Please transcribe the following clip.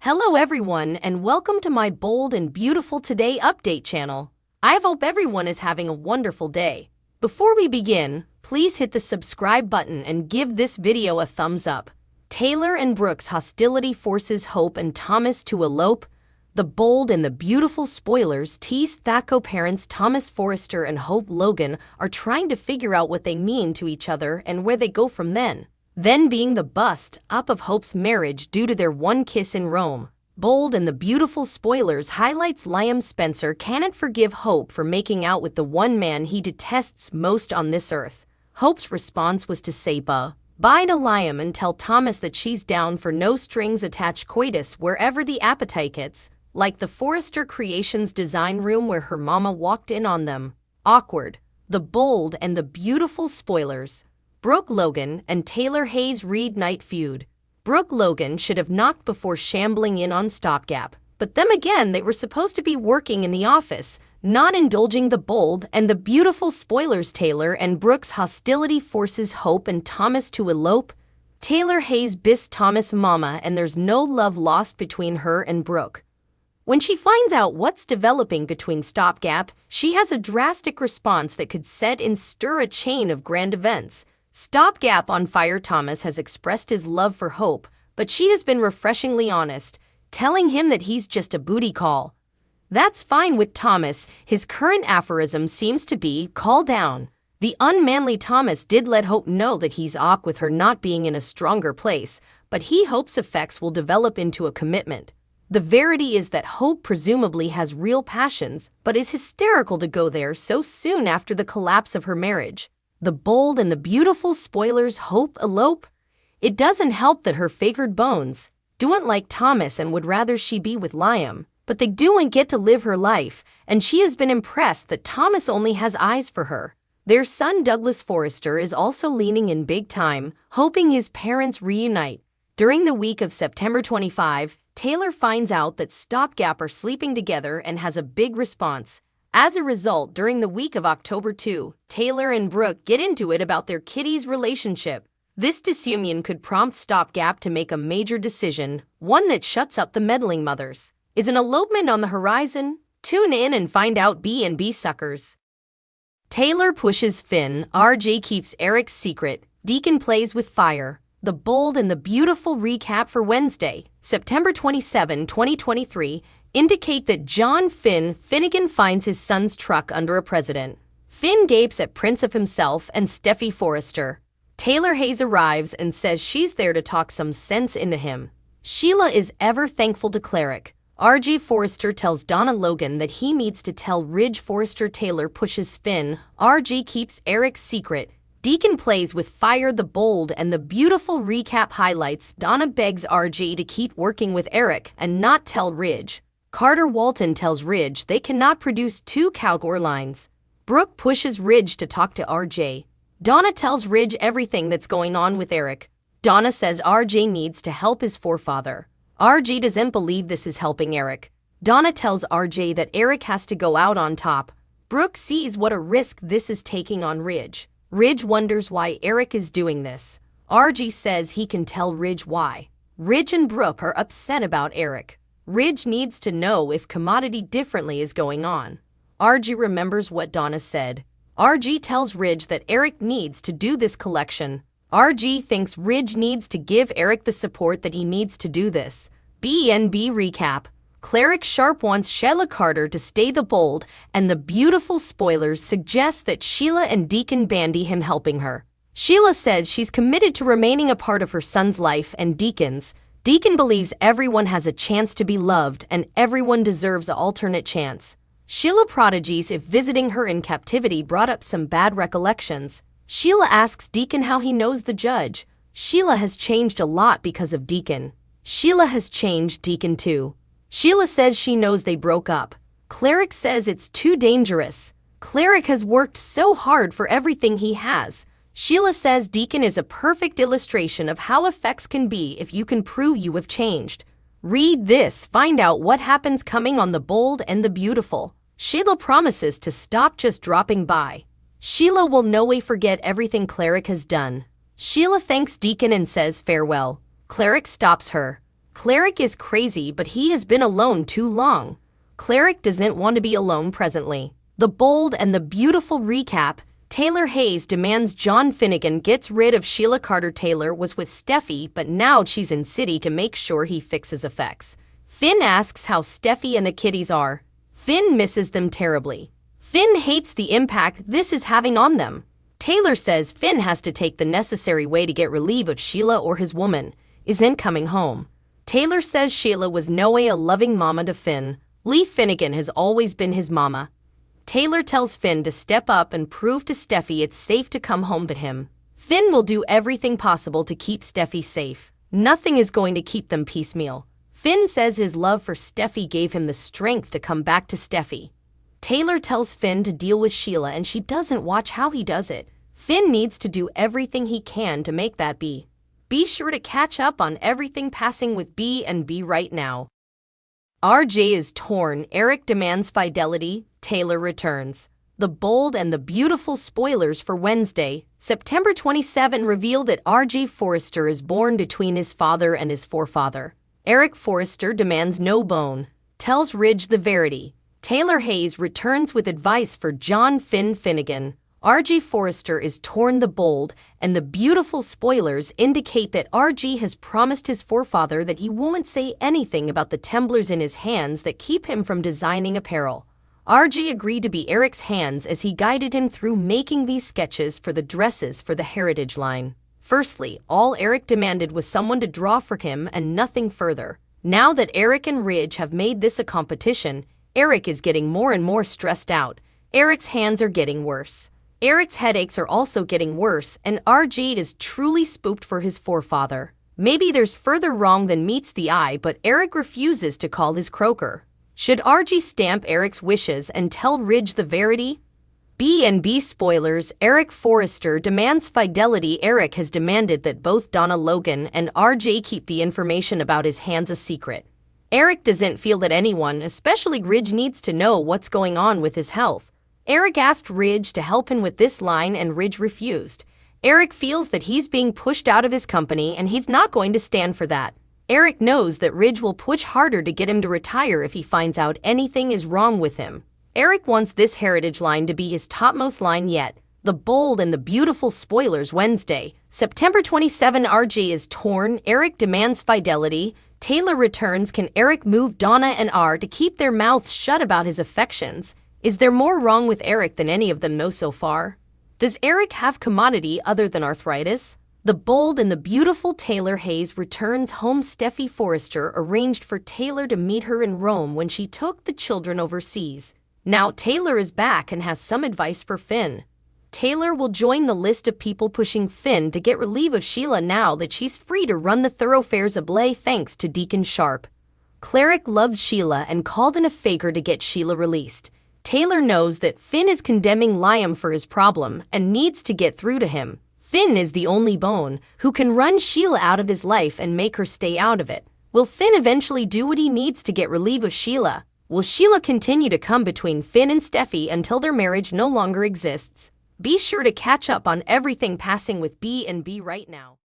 Hello everyone and welcome to my bold and beautiful today update channel. I hope everyone is having a wonderful day. Before we begin, please hit the subscribe button and give this video a thumbs up. Taylor and Brooke's hostility forces Hope and Thomas to elope. The bold and the beautiful spoilers tease Thaco parents Thomas Forrester and Hope Logan are trying to figure out what they mean to each other and where they go from then being the bust up of Hope's marriage due to their one kiss in Rome. Bold and the beautiful spoilers highlights Liam Spencer cannot forgive Hope for making out with the one man he detests most on this earth. Hope's response was to say bye to Liam and tell Thomas that she's down for no strings attached coitus wherever the appetite hits, like the Forrester Creations design room where her mama walked in on them. Awkward. The bold and the beautiful spoilers. Brooke Logan and Taylor Hayes reignite feud. Brooke Logan should have knocked before shambling in on Stopgap, but them again they were supposed to be working in the office, not indulging the bold and the beautiful spoilers. Taylor and Brooke's hostility forces Hope and Thomas to elope. Taylor Hayes biss Thomas' mama and there's no love lost between her and Brooke. When she finds out what's developing between Stopgap, she has a drastic response that could set and stir a chain of grand events. Stopgap on fire. Thomas has expressed his love for Hope, but she has been refreshingly honest, telling him that he's just a booty call. That's fine with Thomas. His current aphorism seems to be, call down. The unmanly Thomas did let Hope know that he's awkward with her not being in a stronger place, but he hopes effects will develop into a commitment. The verity is that Hope presumably has real passions, but is hysterical to go there so soon after the collapse of her marriage. The bold and the beautiful spoilers Hope elope. It doesn't help that her favored bones don't like Thomas and would rather she be with Liam, but they do and get to live her life, and she has been impressed that Thomas only has eyes for her. Their son Douglas Forrester is also leaning in big time, hoping his parents reunite. During the week of September 25, Taylor finds out that Stopgap are sleeping together and has a big response. As a result, during the week of October 2, Taylor and Brooke get into it about their kitty's relationship. This disunion could prompt Stopgap to make a major decision, one that shuts up the meddling mothers. Is an elopement on the horizon? Tune in and find out. B&B suckers. Taylor pushes Finn, RJ keeps Eric's secret, Deacon plays with fire. The bold and the beautiful recap for Wednesday, September 27, 2023, indicate that John Finnegan finds his son's truck under a president. Finn gapes at Prince of himself and Steffi Forrester. Taylor Hayes arrives and says she's there to talk some sense into him. Sheila is ever thankful to Cleric. RJ Forrester tells Donna Logan that he needs to tell Ridge Forrester. Taylor pushes Finn. RJ keeps Eric's secret. Deacon plays with fire. The bold and the beautiful recap highlights Donna begs RJ to keep working with Eric and not tell Ridge. Carter Walton tells Ridge they cannot produce two cowgirl lines. Brooke pushes Ridge to talk to RJ. Donna tells Ridge everything that's going on with Eric. Donna says RJ needs to help his forefather. RJ doesn't believe this is helping Eric. Donna tells RJ that Eric has to go out on top. Brooke sees what a risk this is taking on Ridge. Ridge wonders why Eric is doing this. RJ says he can tell Ridge why. Ridge and Brooke are upset about Eric. Ridge needs to know if commodity differently is going on. RJ remembers what Donna said. RJ tells Ridge that Eric needs to do this collection. RJ thinks Ridge needs to give Eric the support that he needs to do this. B&B recap. Cleric Sharp wants Sheila Carter to stay the bold, and the beautiful spoilers suggest that Sheila and Deacon bandy him helping her. Sheila says she's committed to remaining a part of her son's life and Deacon's. Deacon believes everyone has a chance to be loved and everyone deserves an alternate chance. Sheila prodigies if visiting her in captivity brought up some bad recollections. Sheila asks Deacon how he knows the judge. Sheila has changed a lot because of Deacon. Sheila has changed Deacon too. Sheila says she knows they broke up. Cleric says it's too dangerous. Cleric has worked so hard for everything he has. Sheila says Deacon is a perfect illustration of how effects can be if you can prove you have changed. Read this, find out what happens coming on The Bold and the Beautiful. Sheila promises to stop just dropping by. Sheila will no way forget everything Cleric has done. Sheila thanks Deacon and says farewell. Cleric stops her. Cleric is crazy, but he has been alone too long. Cleric doesn't want to be alone presently. The bold and the beautiful recap. Taylor Hayes demands John Finnegan gets rid of Sheila Carter. Taylor was with Steffi, but now she's in city to make sure he fixes effects. Finn asks how Steffi and the kiddies are. Finn misses them terribly. Finn hates the impact this is having on them. Taylor says Finn has to take the necessary way to get relief of Sheila or his woman isn't coming home. Taylor says Sheila was no way a loving mama to Finn. Lee Finnegan has always been his mama. Taylor tells Finn to step up and prove to Steffi it's safe to come home to him. Finn will do everything possible to keep Steffi safe. Nothing is going to keep them piecemeal. Finn says his love for Steffi gave him the strength to come back to Steffi. Taylor tells Finn to deal with Sheila and she doesn't watch how he does it. Finn needs to do everything he can to make that be. Be sure to catch up on everything passing with B and B right now. RJ is torn. Eric demands fidelity. Taylor returns. The bold and the beautiful spoilers for Wednesday, September 27 reveal that RJ Forrester is born between his father and his forefather. Eric Forrester demands no bone, tells Ridge the verity. Taylor Hayes returns with advice for John Finnegan. RJ Forrester is torn. The bold and the beautiful spoilers indicate that RJ has promised his forefather that he won't say anything about the tumblers in his hands that keep him from designing apparel. RJ agreed to be Eric's hands as he guided him through making these sketches for the dresses for the Heritage line. Firstly, all Eric demanded was someone to draw for him and nothing further. Now that Eric and Ridge have made this a competition, Eric is getting more and more stressed out. Eric's hands are getting worse. Eric's headaches are also getting worse, and RJ is truly spooked for his forefather. Maybe there's further wrong than meets the eye, but Eric refuses to call his croaker. Should RJ stamp Eric's wishes and tell Ridge the verity? B&B spoilers. Eric Forrester demands fidelity. Eric has demanded that both Donna Logan and RJ keep the information about his hands a secret. Eric doesn't feel that anyone, especially Ridge, needs to know what's going on with his health. Eric asked Ridge to help him with this line and Ridge refused. Eric feels that he's being pushed out of his company and he's not going to stand for that. Eric knows that Ridge will push harder to get him to retire if he finds out anything is wrong with him. Eric wants this Heritage line to be his topmost line yet. The bold and the beautiful spoilers. Wednesday, September 27. RJ is torn. Eric demands fidelity. Taylor returns. Can Eric move Donna and R to keep their mouths shut about his affections? Is there more wrong with Eric than any of them know so far? Does Eric have commodity other than arthritis? The bold and the beautiful Taylor Hayes returns home. Steffi Forrester arranged for Taylor to meet her in Rome when she took the children overseas. Now Taylor is back and has some advice for Finn. Taylor will join the list of people pushing Finn to get relief of Sheila now that she's free to run the thoroughfares of Blay thanks to Deacon Sharp. Cleric loves Sheila and called in a faker to get Sheila released. Taylor knows that Finn is condemning Liam for his problem and needs to get through to him. Finn is the only bone who can run Sheila out of his life and make her stay out of it. Will Finn eventually do what he needs to get relief of Sheila? Will Sheila continue to come between Finn and Steffi until their marriage no longer exists? Be sure to catch up on everything passing with B&B right now.